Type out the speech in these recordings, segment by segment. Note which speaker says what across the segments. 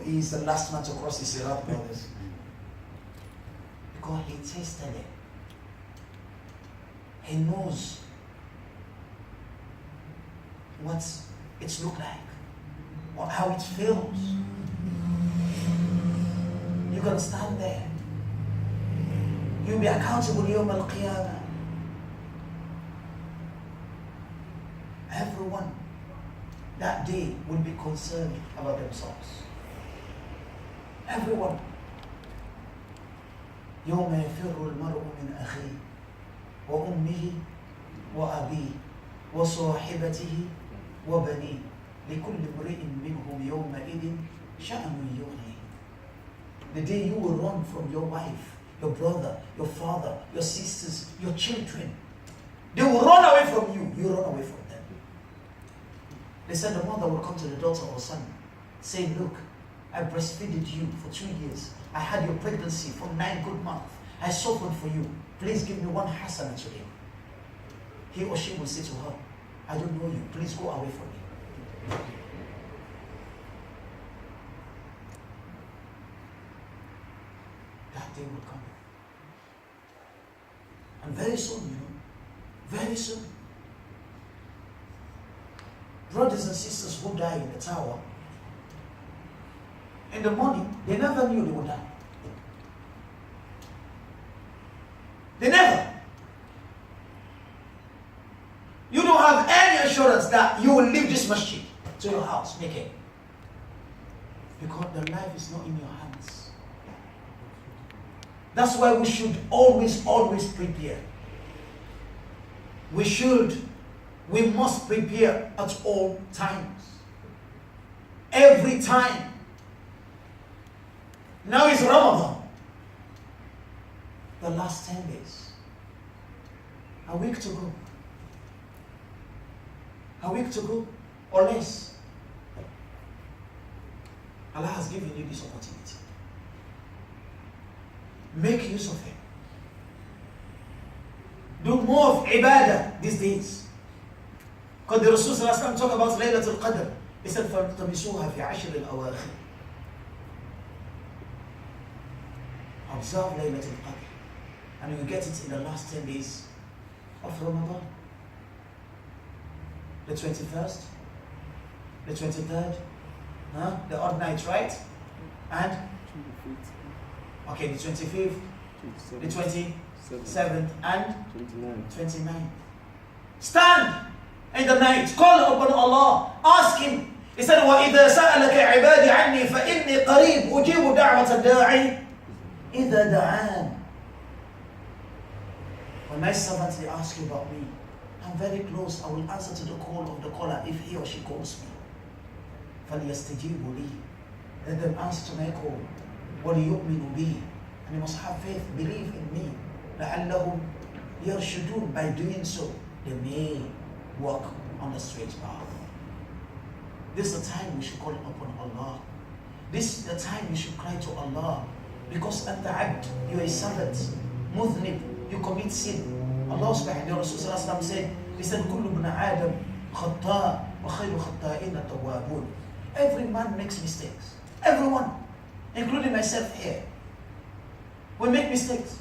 Speaker 1: He is the last man to cross the Sirat, brothers. Because he tasted it. He knows what it looks like, or how it feels. You're going to stand there. You'll be accountable Yawm al-Qiyamah. Everyone that day will be concerned about themselves. Everyone. يوم يفر المرء من أخيه وأمه وأبيه وصاحبته وبنيه لكل امرئ منهم يومئذ شأن يغنيه. The day you will run from your wife, your brother, your father, your sisters, your children. They will run away from you. You run away from them. They said the mother will come to the daughter or son, saying, look, I breastfeeded you for 2 years. I had your pregnancy for 9 good months. I suffered for you. Please give me 1 hasana today. He or she will say to her, I don't know you. Please go away from me. That day will come. And very soon, very soon. Brothers and sisters who die in the tower, in the morning, they never knew they would die. They never. You don't have any assurance that you will leave this masjid to your house naked. Because the life is not in your hands. That's why we should always prepare. We must prepare at all times. Every time. Now is Ramadan. The last 10 days. A week to go. A week to go or less. Allah has given you this opportunity. Make use of it. Do more of ibadah these days. Because the Rasul last time talked about Laylatul Qadr. He said, فَالْتَمِسُوهَا فِي عَشْرِ الْأَوَاخِرِ. Observe Laylatul Qadr. And you get it in the last 10 days of Ramadan. The 21st, the 23rd, the odd night, right? And? Okay, the 25th, the 27th, and? 29th. Stand in the night, call upon Allah, ask Him. He said, وَإِذَا سَأَلَكَ عِبَادِ عَنِّي فَإِنِّي قَرِيبٌ أُجِيبُ دَعْوَةَ الدَّاعِ إِذَا دَعَانِ. When my servants, they ask you about me, I'm very close. I will answer to the call of the caller if he or she calls me. فَلْيَسْتَجِيبُوا لِي. Let them answer to my call. وَلْيُؤْمِنُوا بِي. And you must have faith, believe in me. لَعَلَّهُمْ يَرْشُدُونَ. By doing so, they may walk on the straight path. This is the time we should call upon Allah. This is the time we should cry to Allah. Because أنت عبد, you are a servant. مذنب, you commit sin. Allah subhanahu wa ta'ala said, He said, كُلُّ بْنَ آدَمْ خَطَّاءٌ وَخَيْرُ خَطَّائِينَ التَّوَّابُونَ. Every man makes mistakes. Everyone, including myself here. We make mistakes.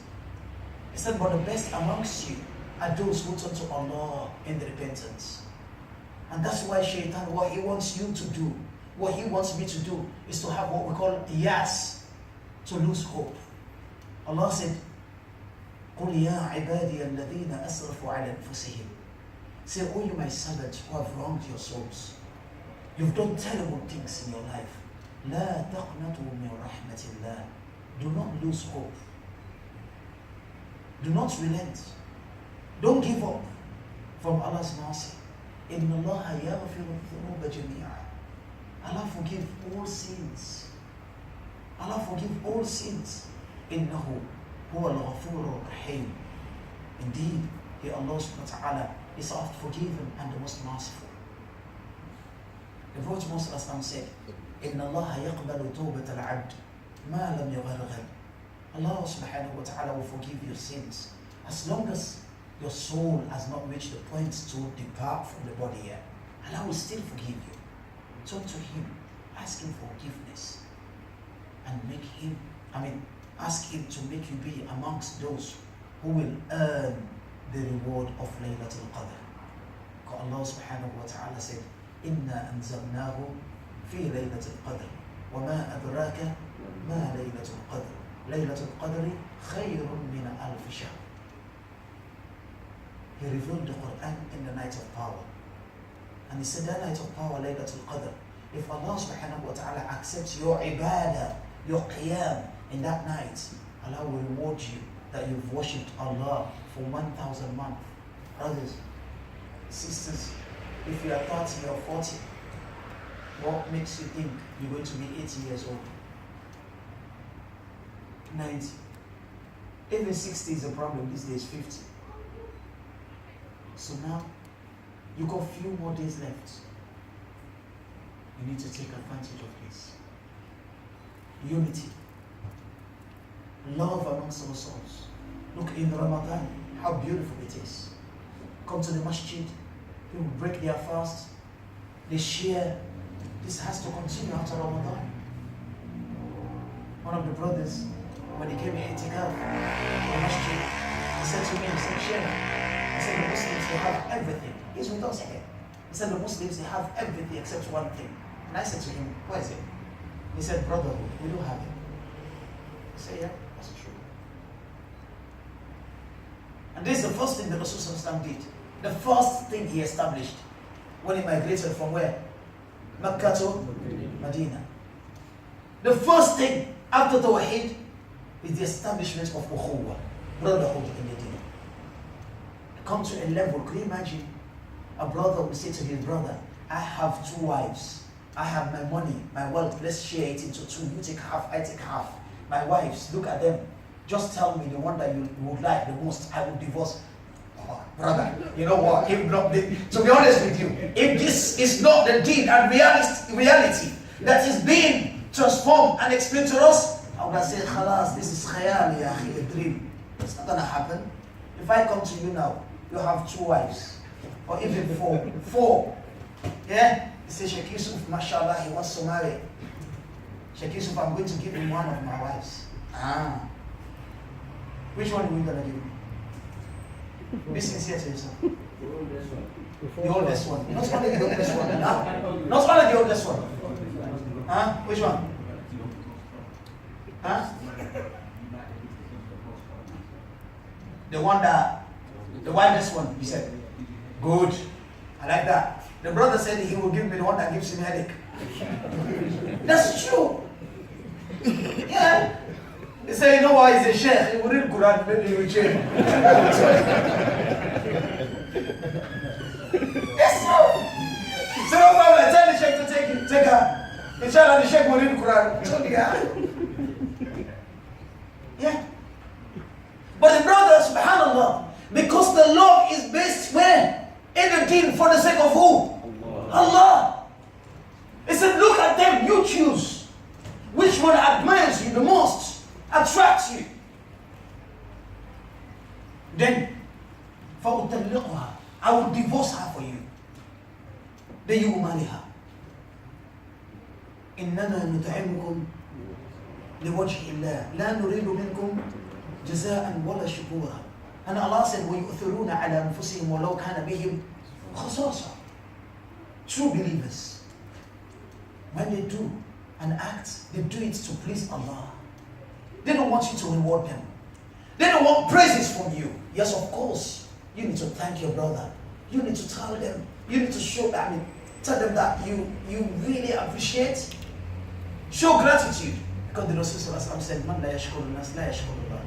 Speaker 1: He said, but the best amongst you are those who turn to Allah in the repentance. And that's why Shaitan, what he wants you to do, what he wants me to do, is to have what we call yas, to lose hope. Allah said, قُلْ يَا عِبَادِيَ الَّذِينَ أَسْرَفُوا عَلَى أَنفُسِهِمْ. Say, oh you my servants who have wronged your souls. You've done terrible things in your life. لَا تَقْنَطُوا مِنْ رَحْمَةِ اللَّهِ. Do not lose hope. Do not relent. Don't give up from Allah's mercy. إِنَّ اللَّهَ يَغْفِرُ الذُّنُوبَ جَمِيعًا. Allah forgive all sins. Allah forgive all sins. إِنَّهُ هُوَ الْغَفُورُ الرَّحِيمُ. Indeed, He, Allah subhanahu wa ta'ala, is oft forgiven and the most merciful. The Prophet Muhammad said, إِنَّ اللَّهَ يَقْبَلُ تَوْبَةَ الْعَبْدِ مَا لَمْ يَغَرْغَرْ. Allah subhanahu wa ta'ala will forgive your sins as long as your soul has not reached the point to depart from the body yet. Allah will still forgive you. Talk to Him. Ask Him for forgiveness. ask him to make you be amongst those who will earn the reward of Laylatul Qadr. Because Allah subhanahu wa ta'ala said, Inna anzalnahu fi Laylatul Qadr. Wa ma adraka ma Laylatul Qadr. Laylatul Qadr khayrun min alf shahr. He revealed the Quran in the night of power. And he said that night of power, Laylatul Qadr. If Allah subhanahu wa ta'ala accepts your ibadah, your qiyam in that night, Allah will reward you that you've worshipped Allah for 1,000 months. Brothers, sisters, if you are 30 or 40, what makes you think you're going to be 80 years old? 90. Even 60 is a problem these days, 50. So now, you got a few more days left. You need to take advantage of this. Unity. Love amongst ourselves. Look in Ramadan, how beautiful it is. Come to the MASJID, people break their fast, they share. This has to continue after Ramadan. One of the brothers, when he came here to go to the MASJID, he said to me, he said, Sheikh, he said, the Muslims, they have everything. He's with us here. He said, the Muslims, they have everything except one thing. And I said to him, what is it? He said, brotherhood, we don't have it. I said, yeah, that's true. And this is the first thing the Rasul did. The first thing he established when he migrated from where? Mecca to Medina. The first thing after Tawheed is the establishment of Ukhuwa, brotherhood in the deen. Come to a level, can you imagine? A brother will say to his brother, I have 2 wives. I have my money, my wealth, let's share it into 2. You take half, I take half. My wives, look at them. Just tell me the one that you would like the most, I will divorce. Oh, brother, you know what? If not, to be honest with you, if this is not the deen and reality that is being transformed and explained to us, I would have said, khalas, this is khayal, ya akhi, a dream. It's not going to happen. If I come to you now, you have 2 wives, or even 4. Yeah? He says, Sheikh Yusuf, mashallah, he wants to marry. Sheikh Yusuf, I'm going to give him one of my wives. Which one are we going to give him? Be sincere to yourself. The oldest one. Not only the oldest one. No. Not only the oldest one. Which one? The widest one, you said. Good. I like that. The brother said he will give me the one that gives him headache. That's true. Yeah. He said, you know why? He's a sheikh. He will read Quran, maybe he will change. That's true. So no problem. Tell the sheikh to take her. Inshallah, the sheikh will read Quran. Tell the guy. Yeah. But the brother, subhanAllah, because the love is based where? In the deen, for the sake of who? Allah. He said, look at them, you choose. Which one admires you the most, attracts you? Then, فَأُطَلِّقُهَا, I will divorce her for you. Then you will marry her. إِنَّنَا نُطْعِمُكُمْ لِوَجْهِ اللَّهِ لَا نُرِيدُ مِنْكُمْ جَزَاءً وَلَا شُكُورًا. And Allah said, وَيُؤْثِرُونَ عَلَى أَنفُسِهِمْ وَلَوْ كَانَ بِهِمْ خَصَاصَةٌ. True believers, when they do an act, they do it to please Allah. They don't want you to reward them. They don't want praises from you. Yes, of course, you need to thank your brother. You need to tell them. You need to show them. Tell them that you really appreciate. Show gratitude. Because the Rasul said, "Man la yashkuru nas la yashkuru Allah."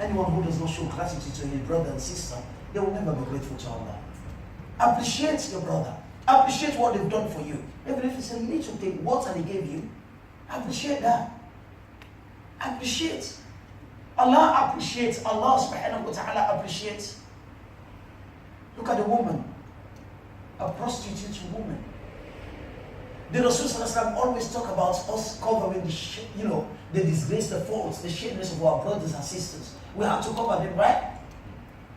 Speaker 1: Anyone who does not show gratitude to his brother and sister, they will never be grateful to Allah. Appreciate your brother. Appreciate what they've done for you. Even if it's a little thing, water they gave you, appreciate that. Appreciate. Allah appreciates. Allah subhanahu wa ta'ala appreciates. Look at the woman, a prostitute woman. The Rasul always talk about us covering the disgrace, the faults, the shameless of our brothers and sisters. We have to cover them, right?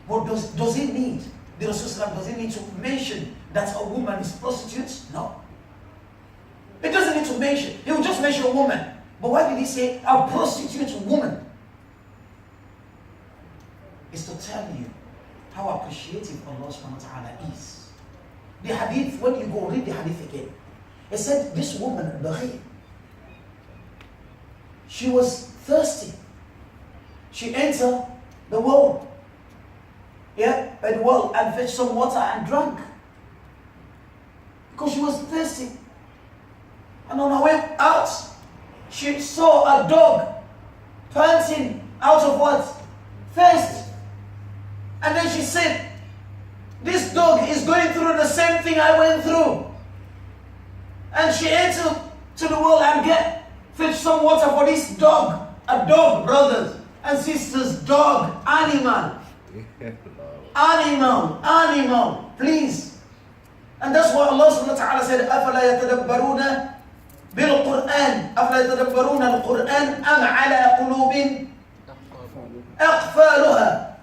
Speaker 1: But does it need, the Rasul does it need to mention that a woman is prostitute? No. It doesn't need to mention. He will just mention a woman. But why did he say a prostitute woman? It's to tell you how appreciative Allah subhanahu wa ta'ala is. The hadith, when you go read the hadith again, it said this woman, Baghi, she was thirsty. She entered the well, by the well, and fetched some water and drank. Because she was thirsty. And on her way out, she saw a dog panting out of what? Thirst. And then she said, this dog is going through the same thing I went through. And she entered to the well and fetched some water for this dog. A dog, brothers and sisters, dog, animal. Animal, please. And that's why Allah subhanahu wa ta'ala said, أَفَلَا يَتَدَبَّرُونَ بِالْقُرْآنِ أَفَلَا يَتَدَبَّرُونَ الْقُرْآنِ أَمْ عَلَى قُلُوبٍ أَقْفَالُهَا.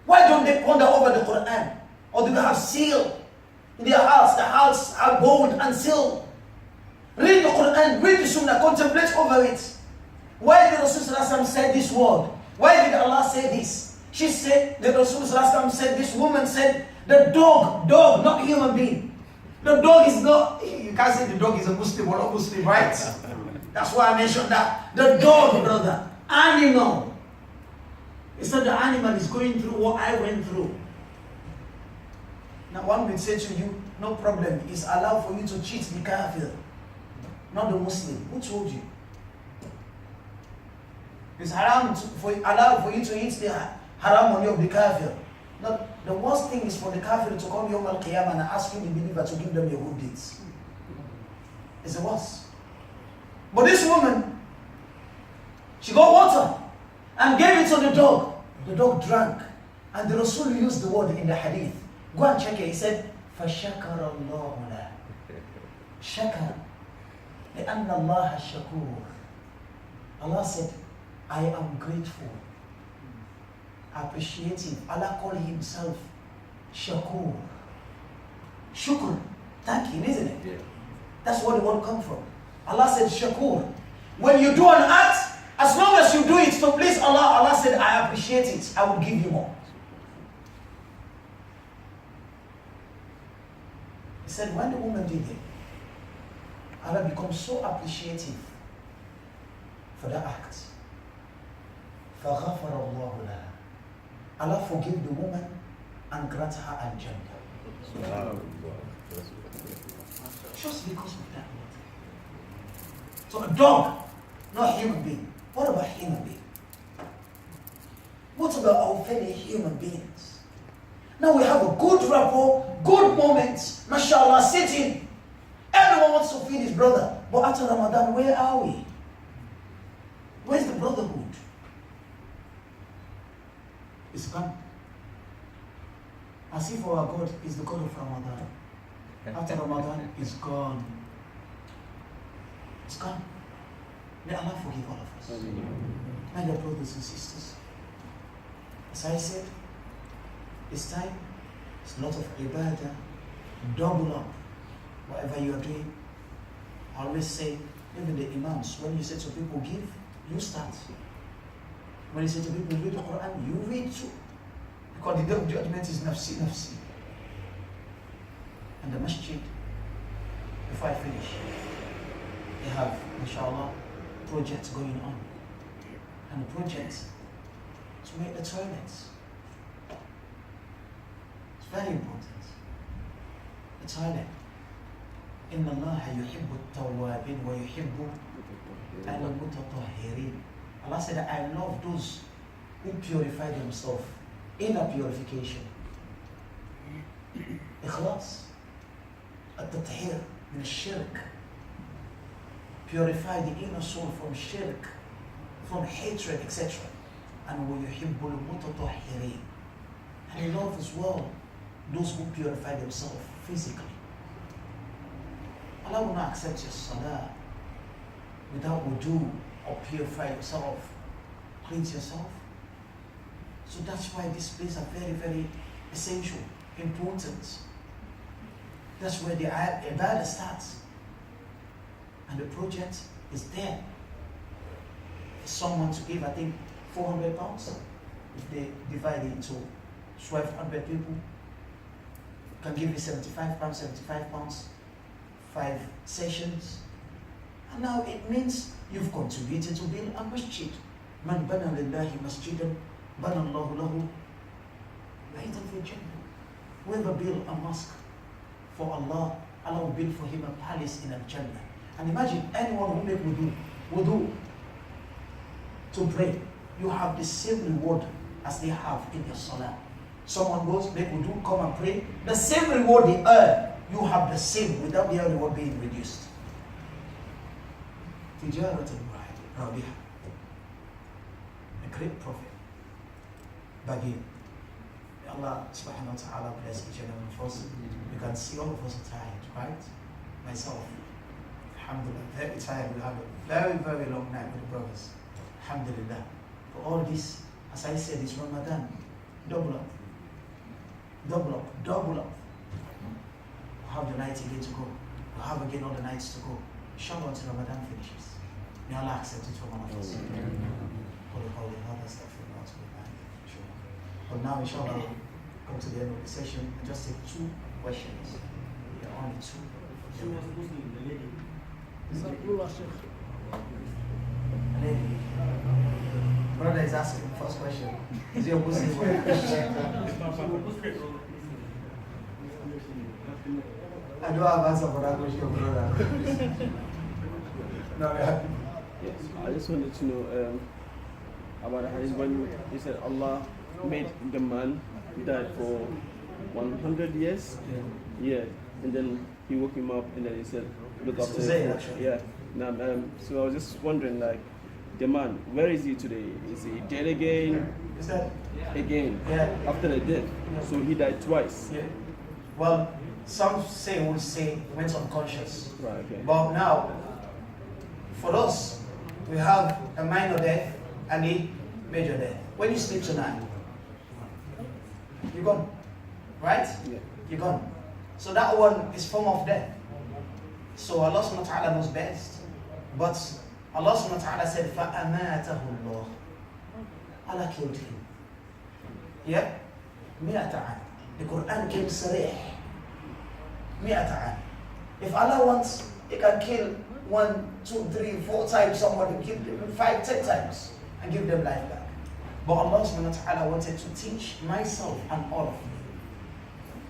Speaker 1: Why don't they ponder over the Quran? Or do they have seal in their hearts? The hearts are gold and silver. Read the Quran, read the Sunnah, contemplate over it. Why did Rasulullah say this word? Why did Allah say this? She said, the Rasulullah said, this woman said, the dog, not human being. The dog is not, you can't say the dog is a Muslim or not Muslim, right? That's why I mentioned that. The dog, brother, animal. It's not the animal is going through what I went through. Now one will say to you, no problem, it's allowed for you to cheat the kafir, not the Muslim. Who told you? It's allowed for you to eat the haram money of the kafir. Now, the worst thing is for the kafir to come Yawm al-Qiyamah and ask you, the believer, to give them your good deeds. It's the worst. But this woman, she got water and gave it to the dog. The dog drank. And the Rasul used the word in the hadith. Go and check it. He said, فَشَكَرَ اللَّهُ لَهُ. Shakar. لِأَنَّ اللَّهَ shakur. Allah said, I am grateful, appreciative. Allah called himself Shakur. Shukr. Thank him, isn't it? Yeah. That's where the word comes from. Allah said Shakur. When you do an act, as long as you do it to please Allah, Allah said, I appreciate it. I will give you more. He said, when the woman did it, Allah becomes so appreciative for that act. فَغَفَرَ اللَّهُ لَهَا. Allah forgave the woman and granted her al-Jannah. Just because of that. So a dog, not a human being. What about human being? What about our fellow human beings? Now we have a good rapport, good moments, mashallah, sitting. Everyone wants to feed his brother. But after Ramadan, where are we? Where's the brotherhood? It's gone. As if our God is the God of Ramadan. After Ramadan, it's gone. It's gone. May Allah forgive all of us. My dear brothers and sisters, as I said, this time, it's a lot of ibadah. Double up whatever you are doing. I always say, even the imams, when you say to people, give, you start. When you say to people, read the Quran, you read too. Because the day of judgment is nafsi, nafsi. And the masjid, before I finish, they have, inshallah, projects going on. And the project is to make the toilets. It's very important. The toilet. إِنَّ اللَّهَ يُحِبُّ التَّوَّابِينَ وَيُحِبُّ الْمُتَطَهِّرِينَ. Allah said that I love those who purify themselves. Inner purification. Ikhlas. At-tathir min shirk. Purify the inner soul from shirk, from hatred, etc. And وَيُحِبُّ الْمُتَطَهِّرِينَ. And He loves as well those who purify themselves physically. Allah will not accept your salah without wudu or purify yourself, cleanse yourself. So that's why these places are very, very essential, important. That's where the ibadah starts. And And the project is there. For someone to give, I think, £400, if they divide it into 1,200 people, can give you £75, 5 sessions. And now it means you've contributed to build a masjid. Man bana lillahi masjidan, bana Allahu lahu baytan fil jannah. Whoever build a mosque for Allah, Allah will build for him a palace in Al-Jannah. And imagine anyone who make wudu to pray, you have the same reward as they have in your salah. Someone goes, make wudu, come and pray, the same reward they earn, you have the same without their reward being reduced. Tijarat al-Rabiha, a great prophet, Bagin. Allah subhanahu wa ta'ala bless each and every one of us. You can see all of us are tired, right? Myself, alhamdulillah, very tired. We have a very, very long night with the brothers. Alhamdulillah. For all this, as I said, it's Ramadan. Double up. Double up. Double up. We'll have the night again to go. We'll have again all the nights to go. Inshallah until Ramadan finishes. May Allah accept it from all of us. But now, inshallah, we'll come to the end of the session and just take 2 questions. Yeah, only 2.
Speaker 2: She was Muslim, the lady.
Speaker 1: Lady. Brother is asking the first question. Is he a Muslim or a Christian? I do have answer for that question, brother. No, yeah.
Speaker 3: Yes, I just wanted to know about the hadith when he said Allah made the man died for 100 years. Yeah, and then he woke him up and then he said, look after him. Yeah. Now, so I was just wondering, like, the man, where is he today? Is he dead again?
Speaker 1: Is that
Speaker 3: again?
Speaker 1: Yeah.
Speaker 3: After the death.
Speaker 1: Yeah.
Speaker 3: So he died twice.
Speaker 1: Yeah. Well, some would say went unconscious.
Speaker 3: Right. Okay.
Speaker 1: But now, for us, we have a minor death and a major death. When you sleep tonight, you're gone, right?
Speaker 3: Yeah.
Speaker 1: You're gone. So that one is form of death. So Allah subhanahu wa ta'ala knows best. But Allah subhanahu wa ta'ala said, فَأَمَاتَهُ اللَّهُ. Allah killed him. Yeah? مئة عام. The Quran came sarih. مئة عام. If Allah wants, He can kill 1, 2, 3, 4 times someone, kill them 5, 10 times and give them life back. But Allah subhanahu wa ta'ala wanted to teach myself and all of you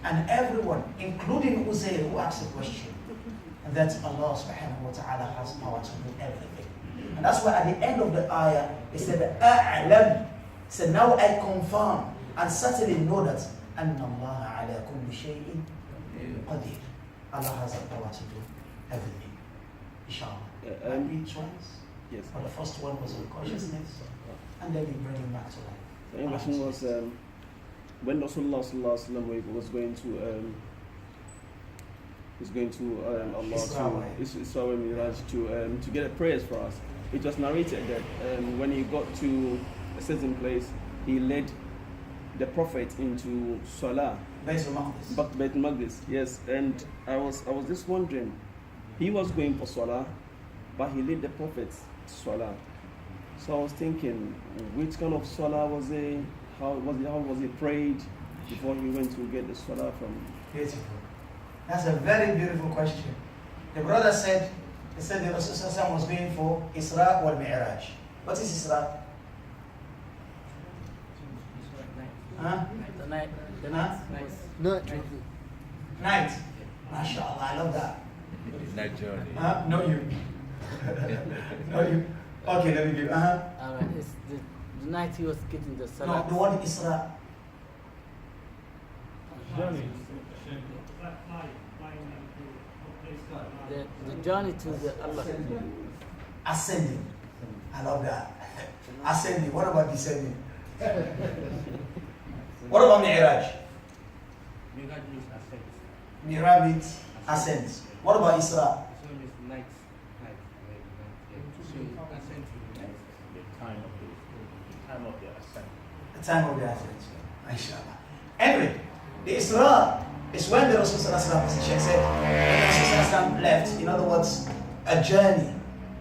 Speaker 1: and everyone, including Uzair who asked a question, that Allah subhanahu wa ta'ala has power to do everything. And that's why at the end of the ayah, it said, أَعْلَمْ. So now I confirm and certainly know that أَنَّ اللَّهَ عَلَى كُلِّ شَيْءٍ قَدِيرٌ. Allah has the power to do everything. Inshallah. And each ones?
Speaker 3: Yes.
Speaker 1: But the first one was unconsciousness, and then we bring him back to life.
Speaker 3: The question was when Rasulullah sallallahu alaihi wasallam was going to Allah Isra Miraj to get a prayers for us. It was narrated that when he got to a certain place, he led the Prophet into Salah. Baitul Maqdis. Yes, and I was just wondering, he was going for Salah, but he led the Prophet to Salah. So I was thinking, which kind of Salah was it? How was he prayed before he went to get the Salah from?
Speaker 1: Beautiful. That's a very beautiful question. The brother said, the Rasul was going for Isra wal Mi'raj. What is Isra? Huh?
Speaker 2: The night.
Speaker 1: Night. MashaAllah, I love that.
Speaker 4: Night journey.
Speaker 1: No, you. No, you. Okay, let me give.
Speaker 2: Alright, it's the night he was getting the salah.
Speaker 1: No, the word Isra.
Speaker 2: The journey to the Allah.
Speaker 1: Ascending. I love that. Ascending. What about descending? What about Mi'raj? Mi'raj means ascent. What about Isra? The time of the ascent. Inshallah. Anyway, the Isra is when the Rasul said, when the Rasul left. In other words, a journey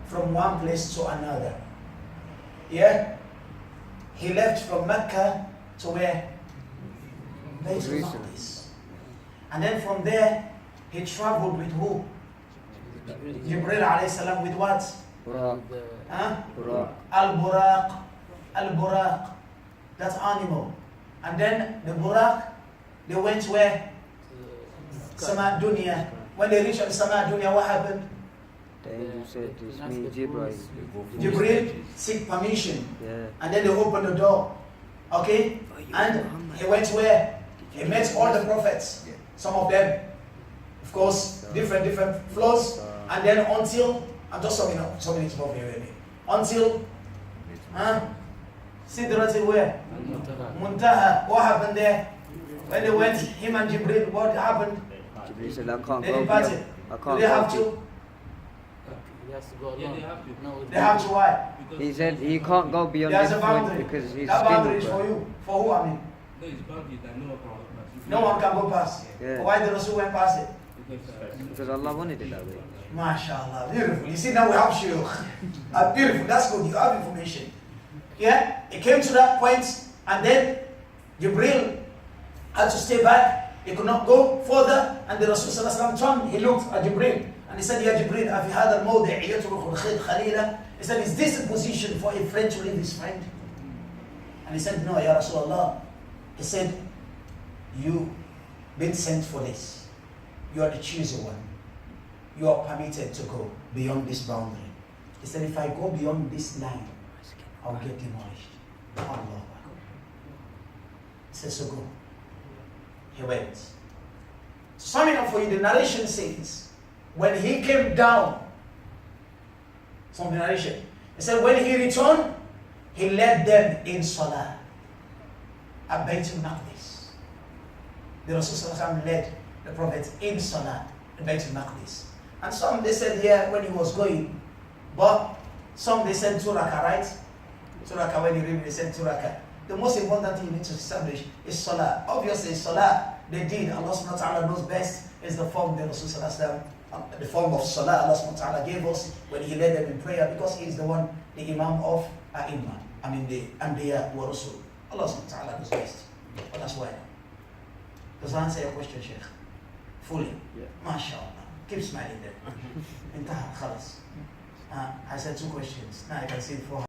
Speaker 1: from one place to another. Yeah? He left from Mecca to where? Baitul Maqdis. And then from there, he traveled with who? Jibril alayhi salam with what?
Speaker 4: Buraq.
Speaker 1: Huh?
Speaker 4: Buraq.
Speaker 1: Al-Buraq. Al-Buraq. That animal. And then the Buraq, they went where? Sama Dunya. When they reached Sama Dunya, what happened?
Speaker 4: The angel said, it's me, Jibril.
Speaker 1: Jibril seek permission.
Speaker 4: Yeah.
Speaker 1: And then they opened the door. Okay? And he went where? He met all the prophets. Some of them, of course, different floors. And then until, I'm just summing up, so many people here with me. Until, Sidratil where? Muntaha. What happened there? When they went, him and Jibril, what happened?
Speaker 4: Jibril said, I can't
Speaker 1: They
Speaker 4: go
Speaker 1: departed.
Speaker 4: beyond. I
Speaker 1: Do
Speaker 4: can't
Speaker 1: they have
Speaker 4: go
Speaker 1: to?
Speaker 2: He has to go alone. No,
Speaker 1: They have to why?
Speaker 4: He said he can't go beyond
Speaker 1: There's
Speaker 4: this
Speaker 1: a
Speaker 4: point
Speaker 1: boundary.
Speaker 4: because he's
Speaker 1: That boundary is
Speaker 4: still.
Speaker 1: for you. For who, I mean?
Speaker 5: No, it's boundary that no one can pass.
Speaker 1: No one can go past.
Speaker 4: Yeah.
Speaker 1: Why the Rasul went past it?
Speaker 4: Because Allah wanted it that way.
Speaker 1: MashaAllah, beautiful. You see, now we have shuyukh. Beautiful, that's good. You have information. Yeah, it came to that point, and then Jibril had to stay back. He could not go further, and the Rasul turned. He looked at Jibril, and he said, Ya Jibril, afi hadha al-mawdi' yatruku al-khayr khalila. He said, is this a position for a friend to leave his friend? And he said, no, Ya Rasulullah. He said, you been sent for this. You are the chosen one. You are permitted to go beyond this boundary. He said, if I go beyond this line, I'll get demolished. Allah. He said, so go. He went. Summing up for you, the narration says, when he came down from the narration, he said, when he returned, he led them in Salah at Baitul Maqdis. The Rasul led the Prophet in Salah at Baitul Maqdis. And some they said here when he was going, but some they said 2 rakah, right? 2 rakah, when you read they said 2 rakah. The most important thing you need to establish is Salah. Obviously, Salah, the deed Allah subhanahu wa ta'ala knows best is the form the Rasul the form of Salah Allah subhanahu wa ta'ala gave us when he led them in prayer, because he is the one, the Imam of A'imma. I mean the Anbiya wa Rasul. Allah subhanahu wa ta'ala knows best. But that's why. Does that answer your question, Sheikh? Fully?
Speaker 3: Yeah.
Speaker 1: MashaAllah. Keep smiling there. Intaha, khalas. I said 2 questions. Now I can see 4.